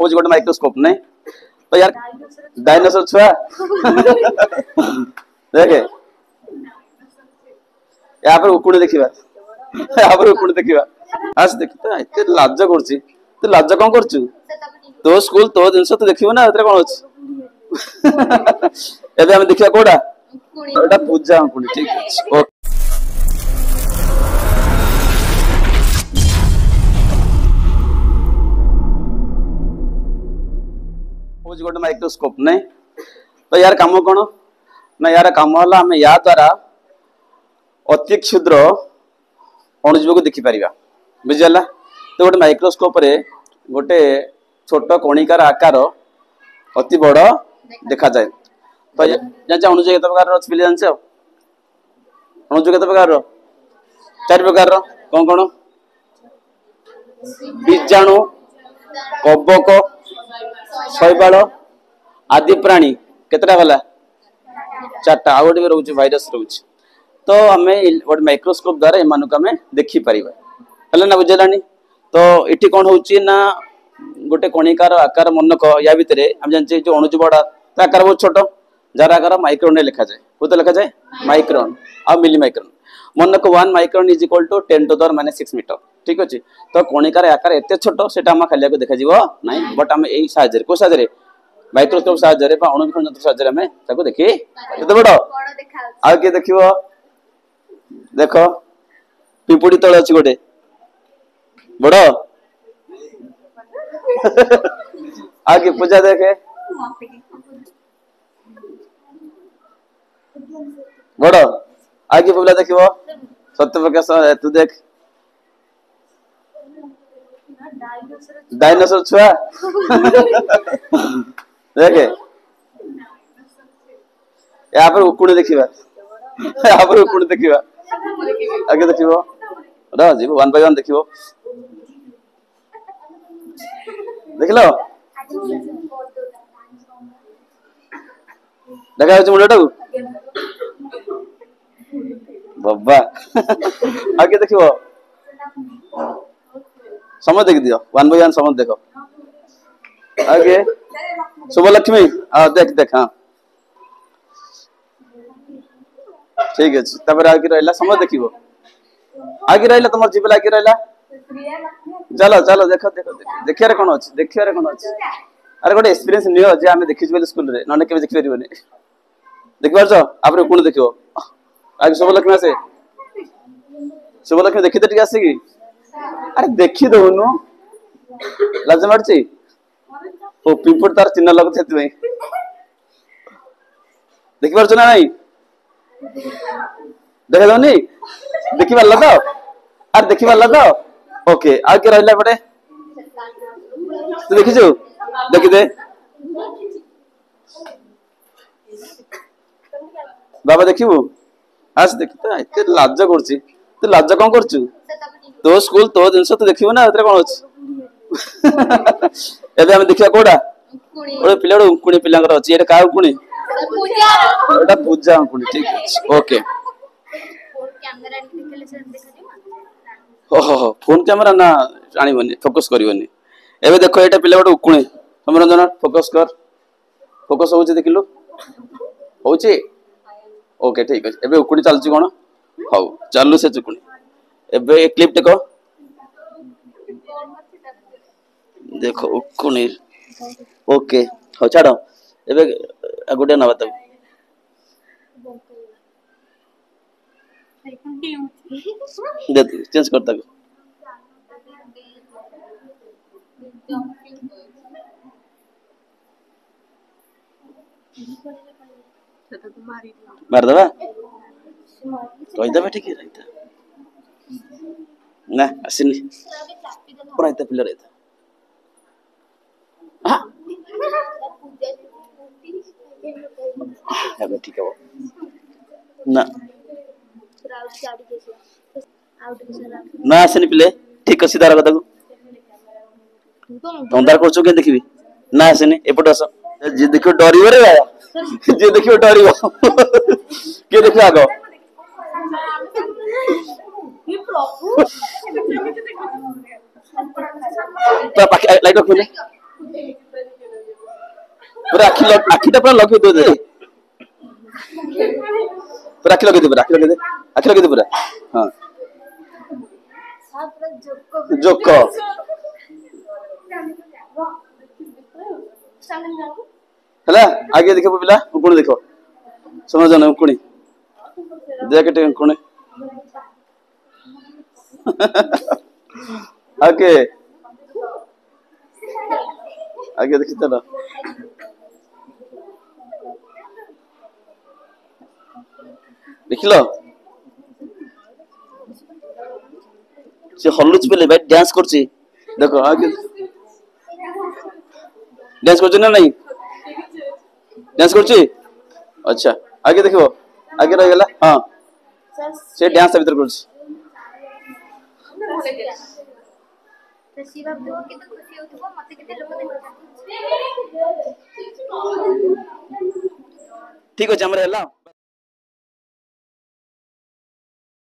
खोज गोटे माइक्रोस्कोप नहीं तो यार डायनासोर छुआ देखे या पर उकुणी देखिबा या पर उकुणी देखिबा आज देख तो एते लाज करछि तू लाज कोन करछु तो स्कूल तो जिंस तो देखिबो ना एतरे कोन अछि एबे हम देखिबा कोडा एटा पूजा उकुणी ठीक अछि ओके खोज गोटे माइक्रोस्कोप नहीं तो यार काम कौन ना यार काम है आम या द्वारा अति क्षुद्र अणुजीव को देखिपर बुझीगला तो गोटे माइक्रोस्कोप रे गोटे छोट कणिकार आकार अति बड़ देखा जाए तो जान अणुजीव केते प्रकार अछि जान अणुजीव केते प्रकार 4 प्रकार कौन कौन बीजाणु कवक शैवाल आदि प्राणी केतटा गला 4टा आ गोटे रोचे भाइरस रोचे तो आम गोटे माइक्रोस्कोप द्वारा एमान को आम देखी पारिबा ना बुझेलानी तो इठी कौन होची ना गोटे कणिकार आकार मनक या भितर हम जानचे जो अणुजीवड़ा आकार बहुत छोट जार आकार माइक्रोन लिखा जाए बहुत लिखा जाए माइक्रोन आ मिली माइक्रोन मनक 1 micron is equal to 10 to the -6 metre ठीक अच्छे तो कणिकार आकार एते छोट सेटा हम खालिया को देखा जीवो नहीं बट हम एई साहाय्य को साहाय्य माइक्रोस्कोप साहाय्य बा अणुवीक्षण यंत्र साहाय्य में ताको देखि केते बड़ आ के देखिवो देखो पिपुडी तळ अछि गोटे बड़ आगे पूजा देखे बड़ आगे पूजा देखिवो सत्य प्रकाश तू देख डायनासोर छुआ देखे या पर उकुणी देखिबा या पर उकुणी देखिबा आगे देखिबो र जीव 1 बाय 1 देखिबो देखलो देखा होछ मुंडा को बाबा आगे देखिबो समय देख दियो 1 बाय 1 समय देखो आगे शुभलक्ष्मी देख देख हाँ ठीक अच्छे तब आगे रहा समय देखो आगे रहा तुम जीवन आगे रहा चलो चलो देख देख देखिए कौन अच्छे देखिए कौन अच्छे अरे गोटे एक्सपीरियंस नियो जे आमे देखि बोले स्कूल रे नने के देखि परिबने देखि पारछो आपरे कोन देखियो आगे शुभलक्ष्मी आसे शुभलक्ष्मी देखि त टिक आसे की अरे देखि दोनु लाज मारछि ओ पिंपुड तार चिन्ह लगत हेतु में देखि पारछो ना नहीं देख दो नहीं देखि पारला तो अरे देखि पारला तो ओके आगे रहला पड़े तू देखि जो देखि दे बाबा देखिबो आज देखि त एते लाज करछि तू लाज कोन करछु तो स्कूल तो जिंस तो देखिबो ना एतरे कोन अछि एबे हम देखिया कोडा ओए पिलाड़ उकुणी पिलांगर अछि एटा का उकुणी एटा पूजा उकुणी ठीक अछि ओके कैमरा देखले से देखा दिमा हो फोन कैमरा ना आनिबनी फोकस करिवनी एबे देखो एटा पिला गोटे उकुणी समरंजन फोकस कर फोकस होउछि देखिलु होउछि ओके ठीक अछि एबे उकुणी चलछि कोन हौ चालू से उकुणी एबे एक क्लिप देखो देखो उकुणी ओके हो छाड़ो एबे गोटे ना बताओ दे चेंज करता को मार दबा कहि दबा ठीक है रहता ना आसिनी पूरा इतना पिलर रहता हां अब ठीक है ना ना आसिनी पिले ठीक सीधा रख ताको अंधार करछो के देखबी ना आसिनी एपट आस जे देखियो डरियो रे जे देखियो डरियो के देखियो आगो ये प्रभु तो लाइट खोले पूरा आखिटा पूरा लगे दो दे पूरा आखि लगे दे आखि लगे दे पूरा हां जोक हला आगे देखो पिला कोण देखो समझ जाना कोणी देख टे कोणी आगे आगे देखि चलो देखिलो से हल्लुच पेले भाई डांस करछि देखो आगे डांस करछि ना नहीं डांस करछि अच्छा आगे देखो आगे रह गेला हां से डांस भीतर करछि तो शिवा ब्लॉग के तो खुशी होतबो मते केते लोग देखो ठीक अछि हमरा हला